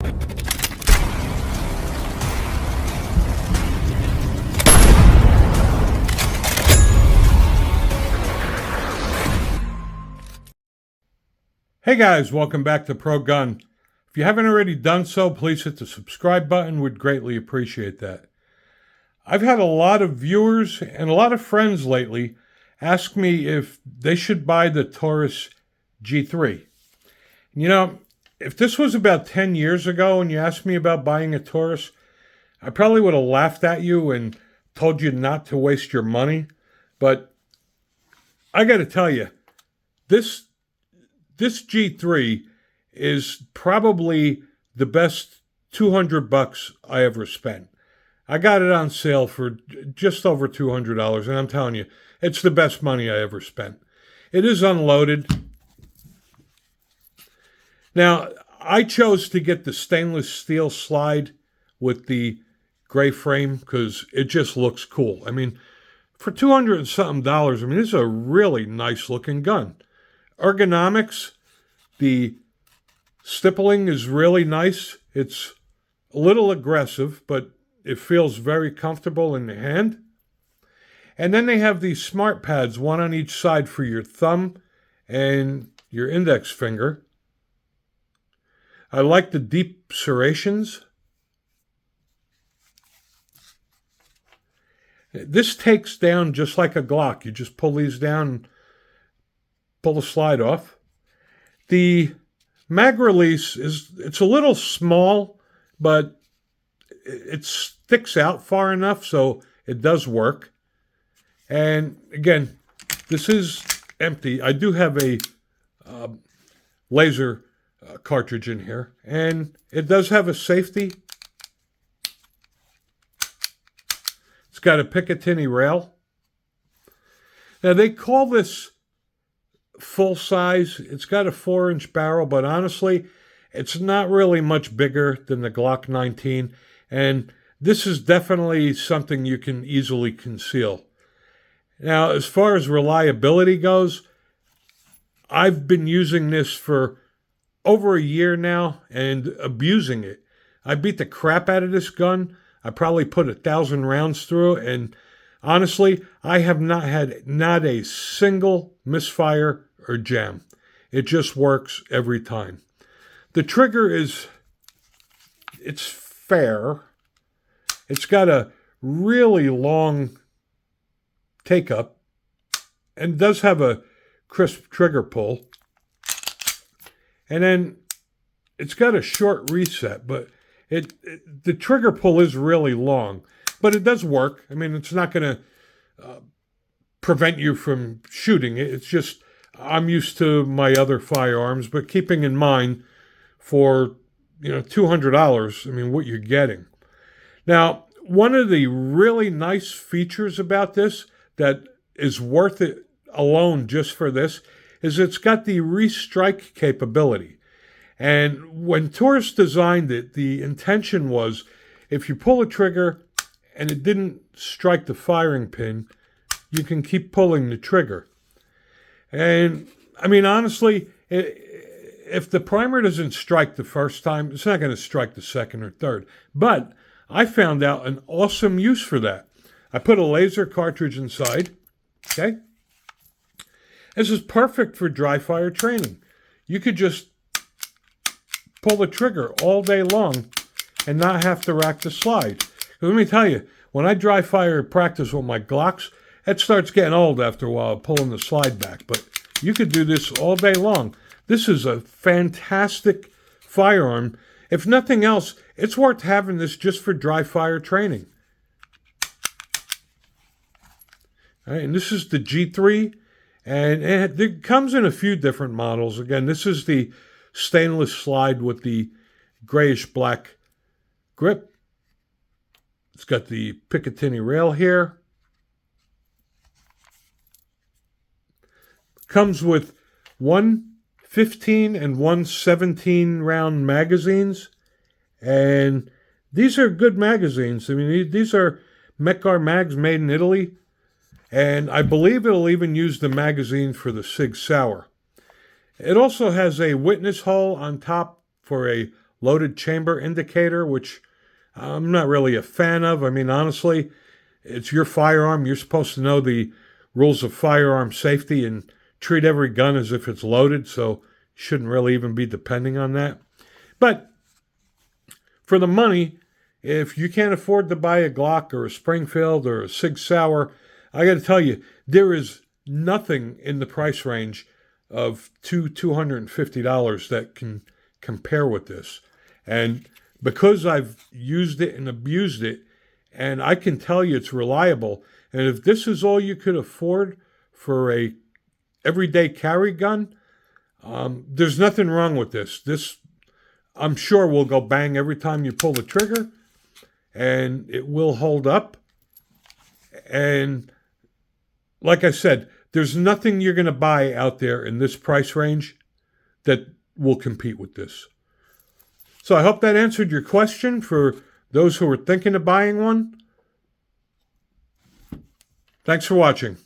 Hey guys, welcome back to Pro Gun. If you haven't already done so, please hit the subscribe button. We'd greatly appreciate that. I've had a lot of viewers and a lot of friends lately ask me if they should buy the Taurus G3. You know, if this was about 10 years ago and you asked me about buying a Taurus, I probably would have laughed at you and told you not to waste your money. But I got to tell you, this G3 is probably the best $200 I ever spent. I got it on sale for just over $200, and I'm telling you, it's the best money I ever spent. It is unloaded. Now, I chose to get the stainless steel slide with the gray frame because it just looks cool. I mean, for $200 and something, I mean, this is a really nice looking gun. Ergonomics, the stippling is really nice. It's a little aggressive, but it feels very comfortable in the hand. And then they have these smart pads, one on each side for your thumb and your index finger. I like the deep serrations. This takes down just like a Glock. You just pull these down and pull the slide off. The mag release it's a little small, but it sticks out far enough so it does work. And again, this is empty. I do have a laser cartridge in here, and it does have a safety. It's got a Picatinny rail. Now they call this full size. It's got a 4-inch barrel, but honestly, it's not really much bigger than the Glock 19, and this is definitely something you can easily conceal. Now, as far as reliability goes, I've been using this for over a year now and abusing it. I beat the crap out of this gun. I probably put 1,000 rounds through it, and honestly, I have not had a single misfire or jam. It just works every time. The trigger it's fair. It's got a really long take up and does have a crisp trigger pull. And then it's got a short reset, but the trigger pull is really long, but it does work. I mean, it's not going to prevent you from shooting it. It's just I'm used to my other firearms, but keeping in mind for $200, I mean, what you're getting. Now, one of the really nice features about this that is worth it alone just for this is it's got the restrike capability. And when Taurus designed it, the intention was if you pull a trigger and it didn't strike the firing pin, you can keep pulling the trigger. And I mean, honestly, if the primer doesn't strike the first time, it's not going to strike the second or third. But I found out an awesome use for that. I put a laser cartridge inside. Okay. This is perfect for dry fire training. You could just pull the trigger all day long and not have to rack the slide. Let me tell you, when I dry fire practice with my Glocks, it starts getting old after a while, pulling the slide back. But you could do this all day long. This is a fantastic firearm. If nothing else, it's worth having this just for dry fire training. All right, and this is the G3, and it comes in a few different models. Again, this is the stainless slide with the grayish black grip. It's got the Picatinny rail here. Comes with one 15 and one 17 round magazines, and these are good magazines. I mean, these are Mekar mags made in Italy, and I believe it'll even use the magazine for the Sig Sauer. It also has a witness hole on top for a loaded chamber indicator, which I'm not really a fan of. I mean, honestly, it's your firearm. You're supposed to know the rules of firearm safety and treat every gun as if it's loaded, so you shouldn't really even be depending on that. But for the money, if you can't afford to buy a Glock or a Springfield or a Sig Sauer, I got to tell you, there is nothing in the price range of $250 that can compare with this. And because I've used it and abused it, and I can tell you it's reliable, and if this is all you could afford for a everyday carry gun, there's nothing wrong with this. This, I'm sure, will go bang every time you pull the trigger, and it will hold up. And like I said, there's nothing you're going to buy out there in this price range that will compete with this. So I hope that answered your question for those who are thinking of buying one. Thanks for watching.